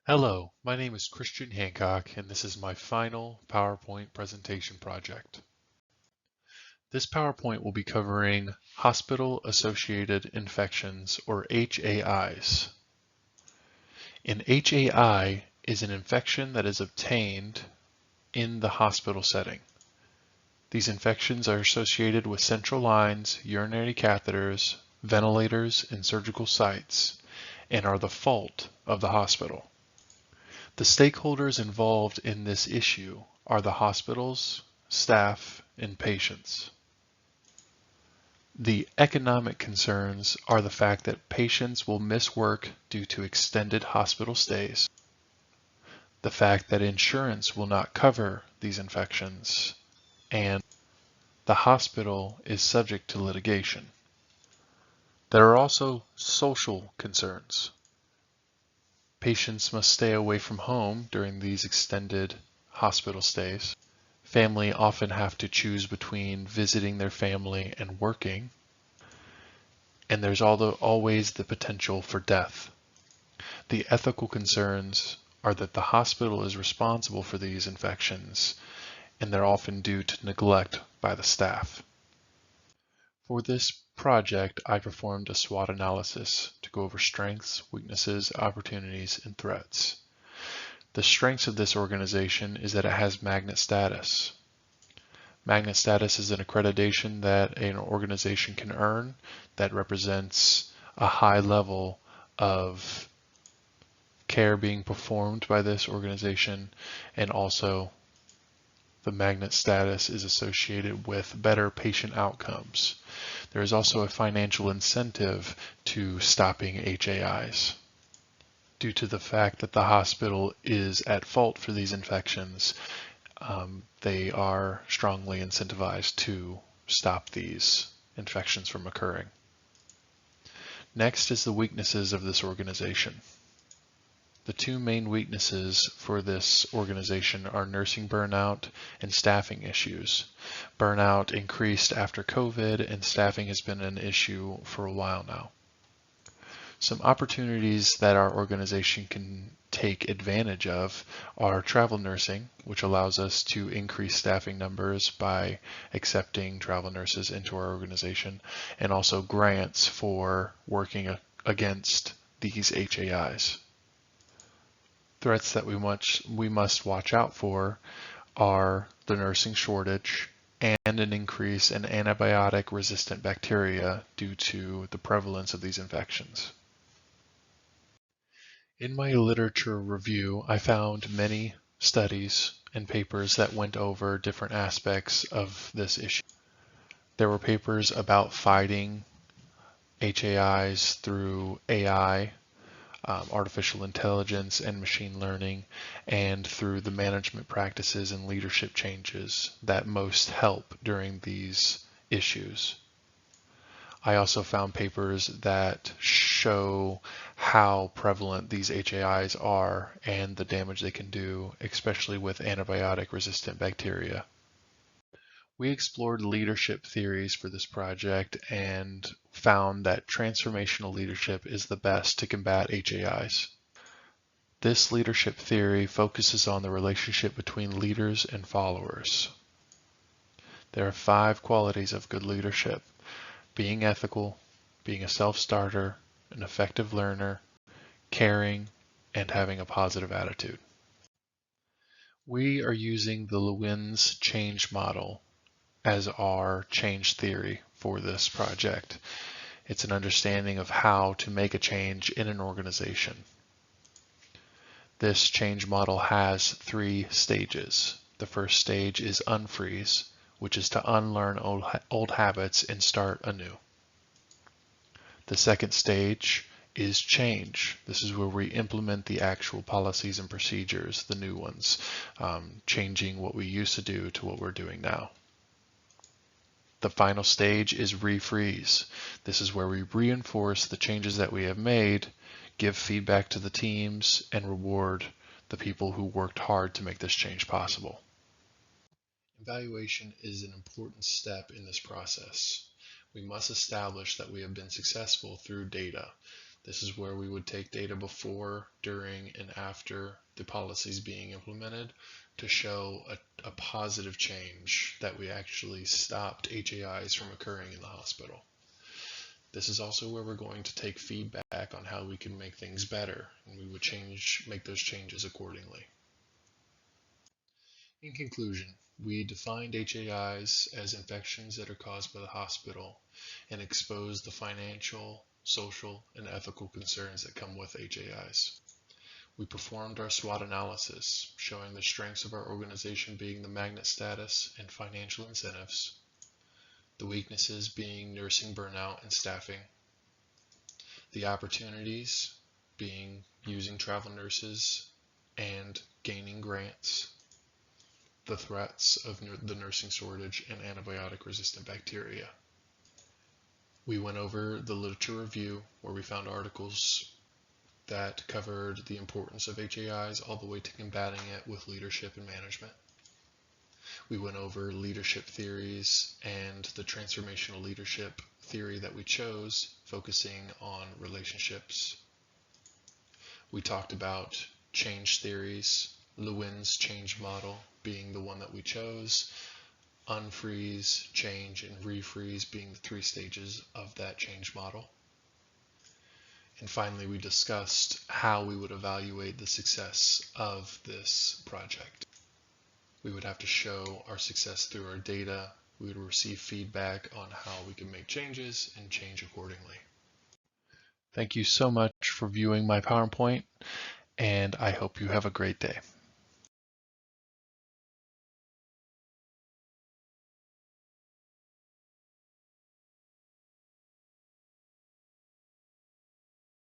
Hello, my name is Christian Hancock, and this is my final PowerPoint presentation project. This PowerPoint will be covering hospital-associated infections, or HAIs. An HAI is an infection that is obtained in the hospital setting. These infections are associated with central lines, urinary catheters, ventilators, and surgical sites, and are the fault of the hospital. The stakeholders involved in this issue are the hospitals, staff, and patients. The economic concerns are the fact that patients will miss work due to extended hospital stays, the fact that insurance will not cover these infections, and the hospital is subject to litigation. There are also social concerns. Patients must stay away from home during these extended hospital stays. Family often have to choose between visiting their family and working. And there's always the potential for death. The ethical concerns are that the hospital is responsible for these infections, and they're often due to neglect by the staff. For this project, I performed a SWOT analysis to go over strengths, weaknesses, opportunities, and threats. The strengths of this organization is that it has magnet status. Magnet status is an accreditation that an organization can earn that represents a high level of care being performed by this organization, and also the magnet status is associated with better patient outcomes. There is also a financial incentive to stopping HAIs. Due to the fact that the hospital is at fault for these infections, they are strongly incentivized to stop these infections from occurring. Next is the weaknesses of this organization. The two main weaknesses for this organization are nursing burnout and staffing issues. Burnout increased after COVID, and staffing has been an issue for a while now. Some opportunities that our organization can take advantage of are travel nursing, which allows us to increase staffing numbers by accepting travel nurses into our organization, and also grants for working against these HAIs. Threats that we must watch out for are the nursing shortage and an increase in antibiotic-resistant bacteria due to the prevalence of these infections. In my literature review, I found many studies and papers that went over different aspects of this issue. There were papers about fighting HAIs through AI, artificial intelligence and machine learning, and through the management practices and leadership changes that most help during these issues. I also found papers that show how prevalent these HAIs are and the damage they can do, especially with antibiotic-resistant bacteria. We explored leadership theories for this project and found that transformational leadership is the best to combat HAIs. This leadership theory focuses on the relationship between leaders and followers. There are 5 qualities of good leadership: being ethical, being a self-starter, an effective learner, caring, and having a positive attitude. We are using the Lewin's change model as our change theory for this project. It's an understanding of how to make a change in an organization. This change model has 3 stages. The first stage is unfreeze, which is to unlearn old habits and start anew. The second stage is change. This is where we implement the actual policies and procedures, the new ones, changing what we used to do to what we're doing now. The final stage is refreeze. This is where we reinforce the changes that we have made, give feedback to the teams, and reward the people who worked hard to make this change possible. Evaluation is an important step in this process. We must establish that we have been successful through data. This is where we would take data before, during, and after the policies being implemented to show a positive change that we actually stopped HAIs from occurring in the hospital. This is also where we're going to take feedback on how we can make things better, and we would make those changes accordingly. In conclusion, we defined HAIs as infections that are caused by the hospital and exposed the financial, social, and ethical concerns that come with HAIs. We performed our SWOT analysis, showing the strengths of our organization being the magnet status and financial incentives, the weaknesses being nursing burnout and staffing, the opportunities being using travel nurses and gaining grants, the threats of the nursing shortage and antibiotic-resistant bacteria. We went over the literature review where we found articles that covered the importance of HAIs all the way to combating it with leadership and management. We went over leadership theories and the transformational leadership theory that we chose, focusing on relationships. We talked about change theories, Lewin's change model being the one that we chose, unfreeze, change, and refreeze being the 3 stages of that change model. And finally, we discussed how we would evaluate the success of this project. We would have to show our success through our data. We would receive feedback on how we can make changes and change accordingly. Thank you so much for viewing my PowerPoint, and I hope you have a great day.